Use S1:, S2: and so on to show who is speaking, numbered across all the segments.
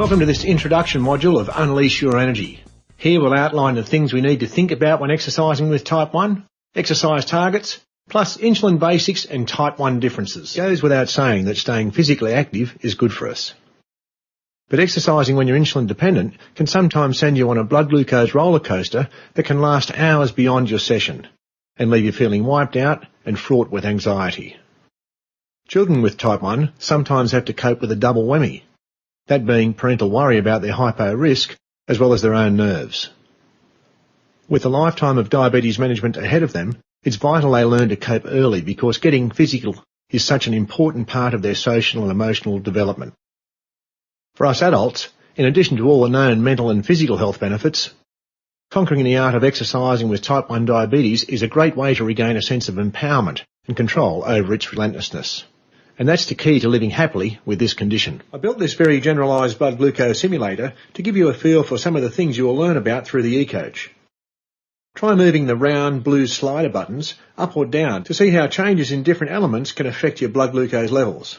S1: Welcome to this introduction module of Unleash Your Energy. Here we'll outline the things we need to think about when exercising with type 1, exercise targets, plus insulin basics and type 1 differences. It goes without saying that staying physically active is good for us. But exercising when you're insulin dependent can sometimes send you on a blood glucose roller coaster that can last hours beyond your session and leave you feeling wiped out and fraught with anxiety. Children with type 1 sometimes have to cope with a double whammy, that being parental worry about their hypo risk as well as their own nerves. With a lifetime of diabetes management ahead of them, it's vital they learn to cope early because getting physical is such an important part of their social and emotional development. For us adults, in addition to all the known mental and physical health benefits, conquering the art of exercising with type 1 diabetes is a great way to regain a sense of empowerment and control over its relentlessness. And that's the key to living happily with this condition. I built this very generalised blood glucose simulator to give you a feel for some of the things you will learn about through the eCoach. Try moving the round blue slider buttons up or down to see how changes in different elements can affect your blood glucose levels.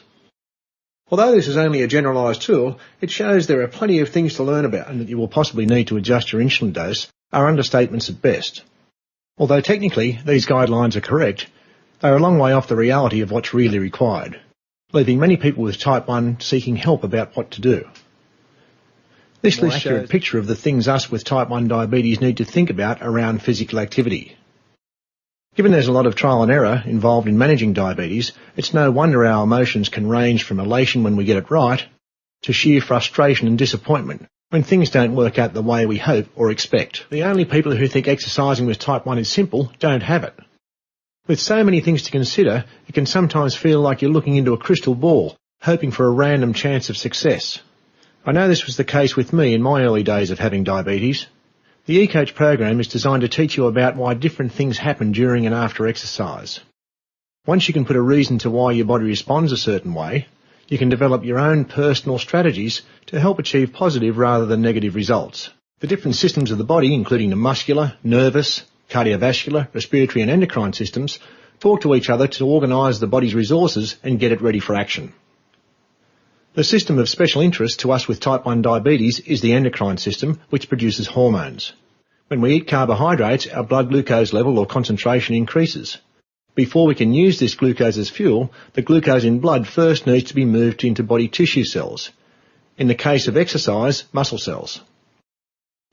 S1: Although this is only a generalised tool, it shows there are plenty of things to learn about and that you will possibly need to adjust your insulin dose are understatements at best. Although technically these guidelines are correct, they are a long way off the reality of what's really required, leaving many people with type 1 seeking help about what to do. This list shows a picture of the things us with type 1 diabetes need to think about around physical activity. Given there's a lot of trial and error involved in managing diabetes, it's no wonder our emotions can range from elation when we get it right to sheer frustration and disappointment when things don't work out the way we hope or expect. The only people who think exercising with type 1 is simple don't have it. With so many things to consider, it can sometimes feel like you're looking into a crystal ball, hoping for a random chance of success. I know this was the case with me in my early days of having diabetes. The eCoach program is designed to teach you about why different things happen during and after exercise. Once you can put a reason to why your body responds a certain way, you can develop your own personal strategies to help achieve positive rather than negative results. The different systems of the body, including the muscular, nervous, cardiovascular, respiratory and endocrine systems, talk to each other to organise the body's resources and get it ready for action. The system of special interest to us with type 1 diabetes is the endocrine system, which produces hormones. When we eat carbohydrates, our blood glucose level or concentration increases. Before we can use this glucose as fuel, the glucose in blood first needs to be moved into body tissue cells. In the case of exercise, muscle cells.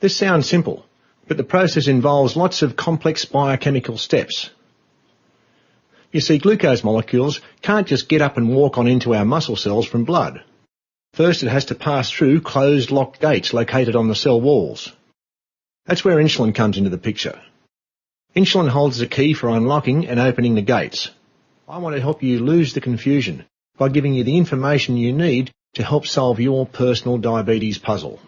S1: This sounds simple, but the process involves lots of complex biochemical steps. You see, glucose molecules can't just get up and walk on into our muscle cells from blood. First it has to pass through closed locked gates located on the cell walls. That's where insulin comes into the picture. Insulin holds the key for unlocking and opening the gates. I want to help you lose the confusion by giving you the information you need to help solve your personal diabetes puzzle.